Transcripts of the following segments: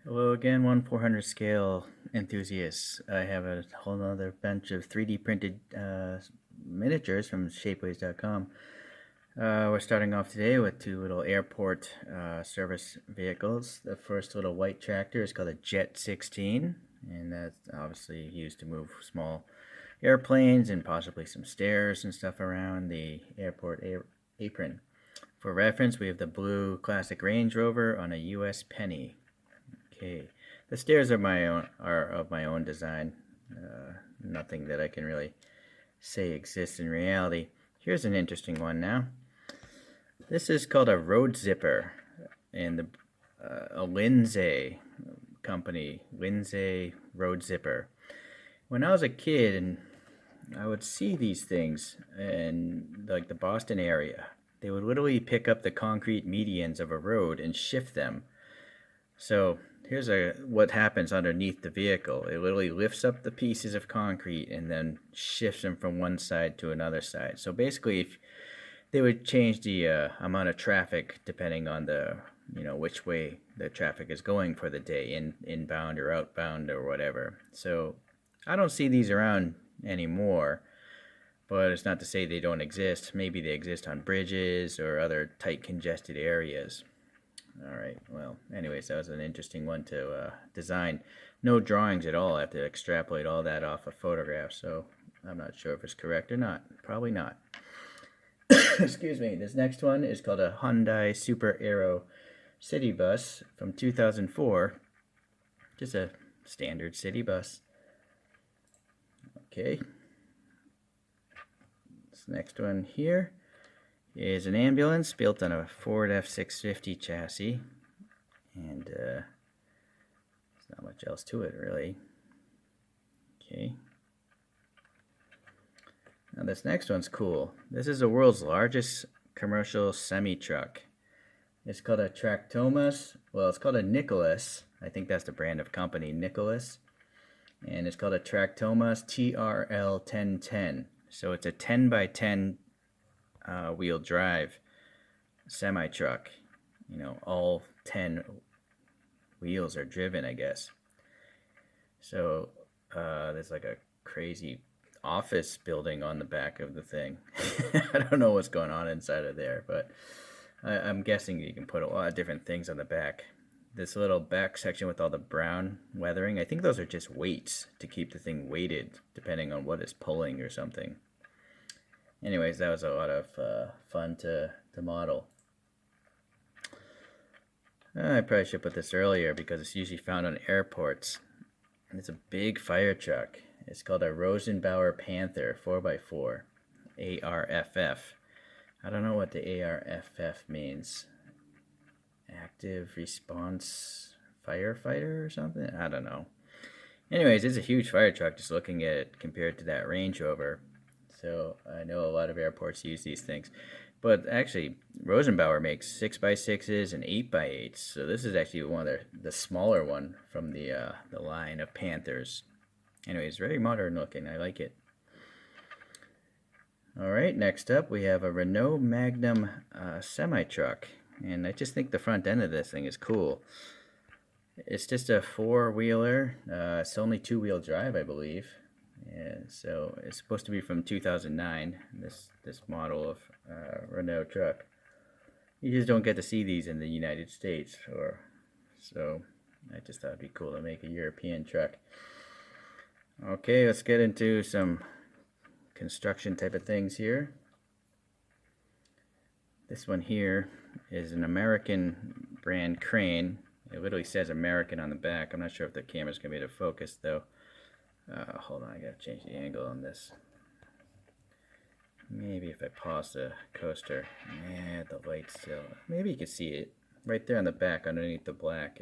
Hello again, 1/400 scale enthusiasts. I have a whole other bunch of 3D printed miniatures from shapeways.com. We're starting off today with two little airport service vehicles. The first little white tractor is called a Jet 16, and that's obviously used to move small airplanes and possibly some stairs and stuff around the airport apron. For reference, we have the blue classic Range Rover on a US penny. Okay, the stairs are of my own design. Nothing that I can really say exists in reality. Here's an interesting one now. This is called a road zipper, and a Lindsay company, Lindsay road zipper. When I was a kid, and I would see these things in like the Boston area, they would literally pick up the concrete medians of a road and shift them. So here's what happens underneath the vehicle. It literally lifts up the pieces of concrete and then shifts them from one side to another side. So basically, if they would change the amount of traffic depending on the which way the traffic is going for the day, inbound or outbound or whatever. So I don't see these around anymore, but it's not to say they don't exist. Maybe they exist on bridges or other tight congested areas. All right, well, anyways, that was an interesting one to design. No drawings at all. I have to extrapolate all that off a photograph, so I'm not sure if it's correct or not. Probably not. Excuse me. This next one is called a Hyundai Super Aero City Bus from 2004. Just a standard city bus. Okay. This next one here is an ambulance built on a Ford F650 chassis, and there's not much else to it really. Okay. Now this next one's cool. This is the world's largest commercial semi-truck. It's called a Tractomas. Well, it's called a Nicholas. I think that's the brand of company, Nicholas. And it's called a Tractomas TRL1010. So it's a 10 by 10 wheel drive semi truck. All 10 wheels are driven, I guess. So there's like a crazy office building on the back of the thing. I don't know what's going on inside of there, but I'm guessing you can put a lot of different things on the back. This little back section with all the brown weathering, I think those are just weights to keep the thing weighted depending on what it's pulling or something. Anyways, that was a lot of fun to model. I probably should put this earlier because it's usually found on airports. And it's a big fire truck. It's called a Rosenbauer Panther 4x4, ARFF. I don't know what the ARFF means. Active Response Firefighter or something? I don't know. Anyways, it's a huge fire truck just looking at it compared to that Range Rover. So I know a lot of airports use these things. But actually, Rosenbauer makes 6x6s and 8x8s. So this is actually one of the smaller one from the line of Panthers. Anyways, very modern looking. I like it. Alright, next up we have a Renault Magnum semi-truck. And I just think the front end of this thing is cool. It's just a four-wheeler. It's only two-wheel drive, I believe. And so it's supposed to be from 2009, this model of Renault truck. You just don't get to see these in the United States, so I just thought it'd be cool to make a European truck. Okay, let's get into some construction type of things here. This one here is an American brand crane. It literally says American on the back. I'm not sure if the camera's going to be able to focus though. Hold on, I gotta change the angle on this. Maybe if I pause the coaster. Yeah, the light still. Maybe you can see it right there on the back underneath the black.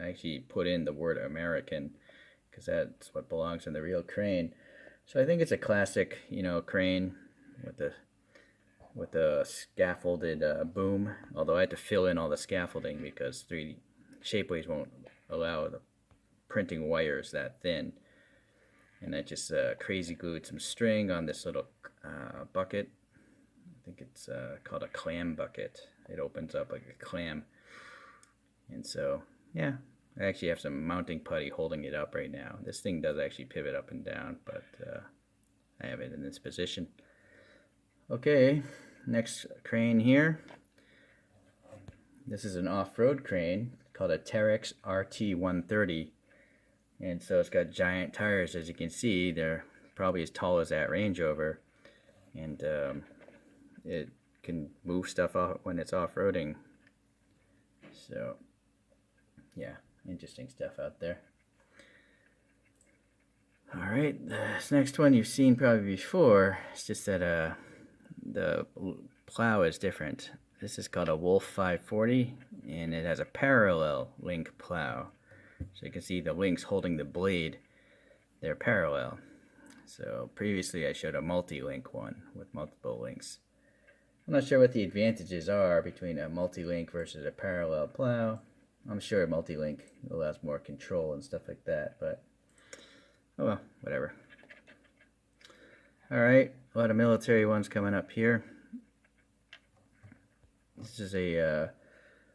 I actually put in the word American because that's what belongs in the real crane. So I think it's a classic, crane with the scaffolded boom. Although I had to fill in all the scaffolding because 3D Shapeways won't allow the printing wires that thin. And I just crazy glued some string on this little bucket. I think it's called a clam bucket. It opens up like a clam. And so, yeah, I actually have some mounting putty holding it up right now. This thing does actually pivot up and down, but I have it in this position. Okay, next crane here. This is an off-road crane called a Terex RT130. And so it's got giant tires, as you can see. They're probably as tall as that Range Rover. And it can move stuff off when it's off-roading. So, yeah, interesting stuff out there. Alright, this next one you've seen probably before. It's just that the plow is different. This is called a Wolf 540, and it has a parallel link plow. So you can see the links holding the blade, they're parallel. So previously I showed a multi-link one with multiple links. I'm not sure what the advantages are between a multi-link versus a parallel plow. I'm sure a multi-link allows more control and stuff like that, but oh well, whatever. Alright, a lot of military ones coming up here. This is a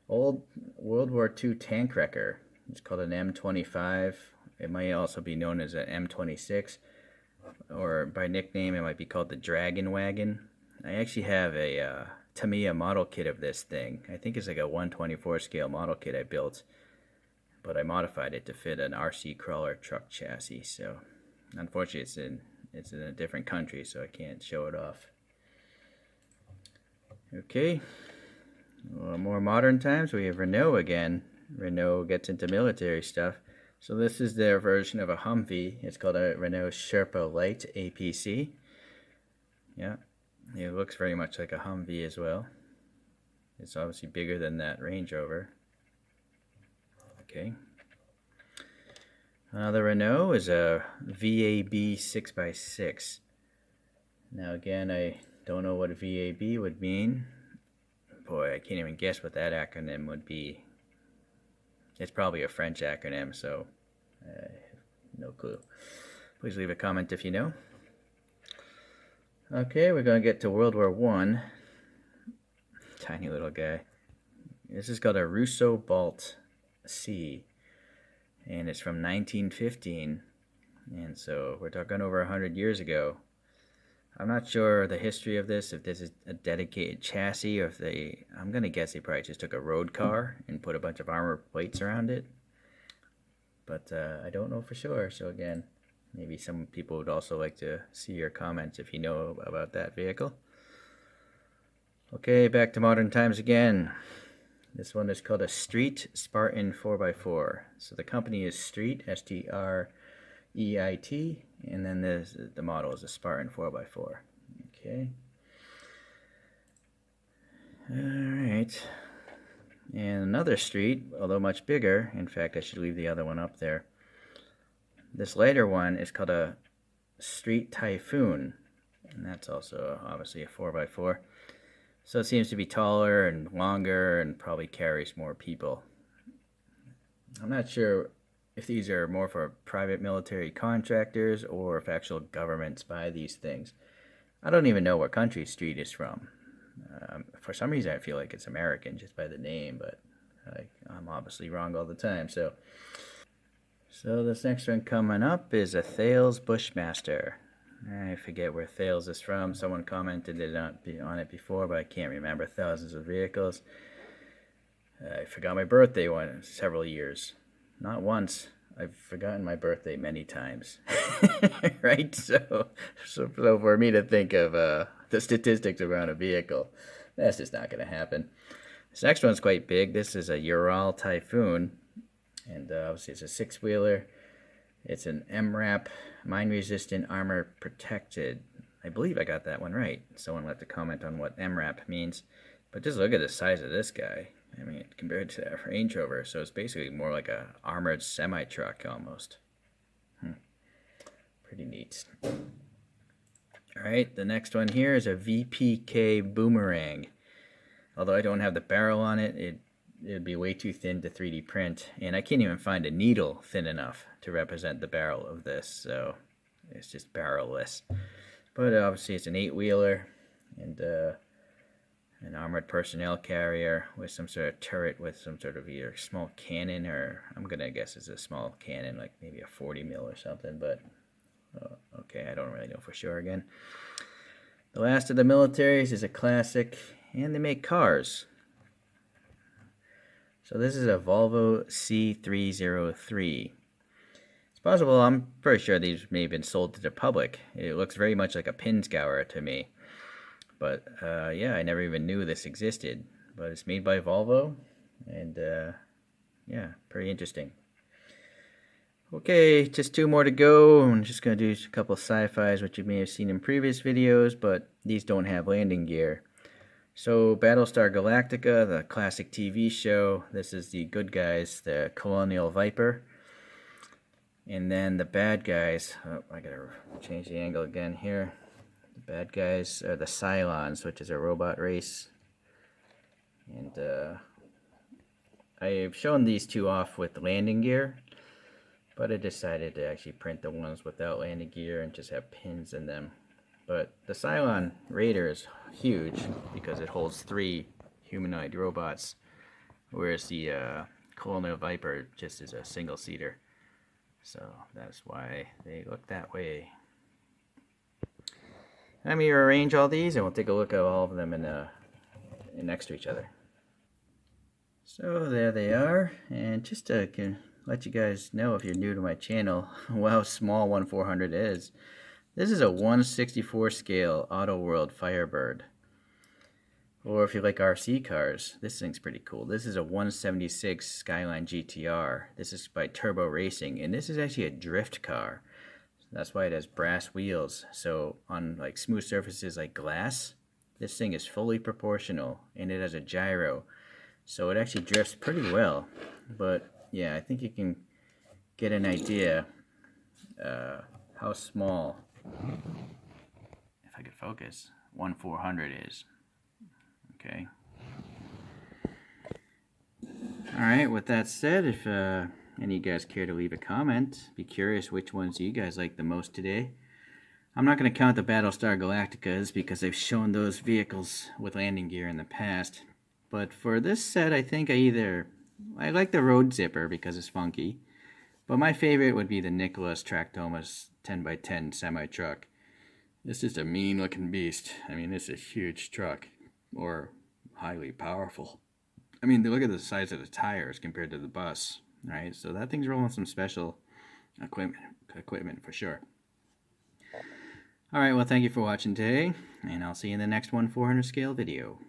old World War II tank wrecker. It's called an M25. It might also be known as an M26, or by nickname it might be called the Dragon Wagon. I actually have a Tamiya model kit of this thing. I think it's like a 1/24 scale model kit I built, but I modified it to fit an RC crawler truck chassis. So unfortunately it's in a different country, so I can't show it off. Okay, well, more modern times, we have Renault again. Renault gets into military stuff. So this is their version of a Humvee. It's called a Renault Sherpa Light APC. Yeah, it looks very much like a Humvee as well. It's obviously bigger than that Range Rover. Okay. Another Renault is a VAB 6x6. Now again, I don't know what VAB would mean. Boy, I can't even guess what that acronym would be. It's probably a French acronym, so I have no clue. Please leave a comment if you know. Okay, we're going to get to World War I. Tiny little guy. This is called a Russo Bolt C, and it's from 1915, and so we're talking over 100 years ago. I'm not sure the history of this, if this is a dedicated chassis, or if they, I'm going to guess they probably just took a road car and put a bunch of armor plates around it. But I don't know for sure, so again, maybe some people would also like to see your comments if you know about that vehicle. Okay, back to modern times again. This one is called a Street Spartan 4x4. So the company is Street, S-T-R-E-I-T, and then the model is a Spartan 4x4. Okay. Alright. And another Street, although much bigger. In fact, I should leave the other one up there. This later one is called a Street Typhoon, and that's also obviously a 4x4. So it seems to be taller and longer and probably carries more people. I'm not sure if these are more for private military contractors or if actual governments buy these things. I don't even know what country Street is from. For some reason I feel like it's American just by the name, but I'm obviously wrong all the time. So this next one coming up is a Thales Bushmaster. I forget where Thales is from. Someone commented on it before, but I can't remember. Thousands of vehicles. I forgot my birthday several years. Not once. I've forgotten my birthday many times. Right? So for me to think of the statistics around a vehicle, that's just not going to happen. This next one's quite big. This is a Ural Typhoon. And obviously it's a six-wheeler. It's an MRAP, mine-resistant, armor-protected. I believe I got that one right. Someone left a comment on what MRAP means. But just look at the size of this guy. I mean, compared to that Range Rover, so it's basically more like a armored semi-truck almost. Pretty neat. Alright, the next one here is a VPK Boomerang. Although I don't have the barrel on it, it would be way too thin to 3D print, and I can't even find a needle thin enough to represent the barrel of this, so it's just barrel-less. But obviously it's an 8-wheeler, and an armored personnel carrier with some sort of turret with some sort of either small cannon, or I'm gonna guess it's a small cannon, like maybe a 40 mil or something, but okay, I don't really know for sure again. The last of the militaries is a classic, and they make cars. So this is a Volvo C303. It's possible, I'm pretty sure these may have been sold to the public. It looks very much like a pin scourer to me. But yeah, I never even knew this existed. But it's made by Volvo, and yeah, pretty interesting. Okay, just 2 more to go. I'm just going to do a couple of sci-fis, which you may have seen in previous videos, but these don't have landing gear. So, Battlestar Galactica, the classic TV show, this is the good guys, the Colonial Viper. And then the bad guys, oh, I gotta change the angle again here. The bad guys are the Cylons, which is a robot race. And I've shown these two off with landing gear, but I decided to actually print the ones without landing gear and just have pins in them. But the Cylon Raider is huge because it holds 3 humanoid robots, whereas the Colonial Viper just is a single-seater. So that's why they look that way. Let me arrange all these and we'll take a look at all of them in next to each other. So there they are, and just to let you guys know, if you're new to my channel, how small 1/400 is. This is a 1/64 scale Auto World Firebird. Or if you like RC cars, this thing's pretty cool. This is a 176 Skyline GTR. This is by Turbo Racing, and this is actually a drift car. That's why it has brass wheels. So on like smooth surfaces like glass, this thing is fully proportional, and it has a gyro. So it actually drifts pretty well. But yeah, I think you can get an idea how small, if I could focus, 1/400 is. Okay. Alright, with that said, if any of you guys care to leave a comment, be curious which ones you guys like the most today. I'm not going to count the Battlestar Galacticas because I've shown those vehicles with landing gear in the past. But for this set, I think I like the Road Zipper because it's funky. But my favorite would be the Nicholas Tractomas 10x10 semi-truck. This is a mean looking beast. I mean, this is a huge truck. Or highly powerful. I mean, look at the size of the tires compared to the bus, right? So that thing's rolling some special equipment for sure. Alright, well, thank you for watching today, and I'll see you in the next 1/400 scale video.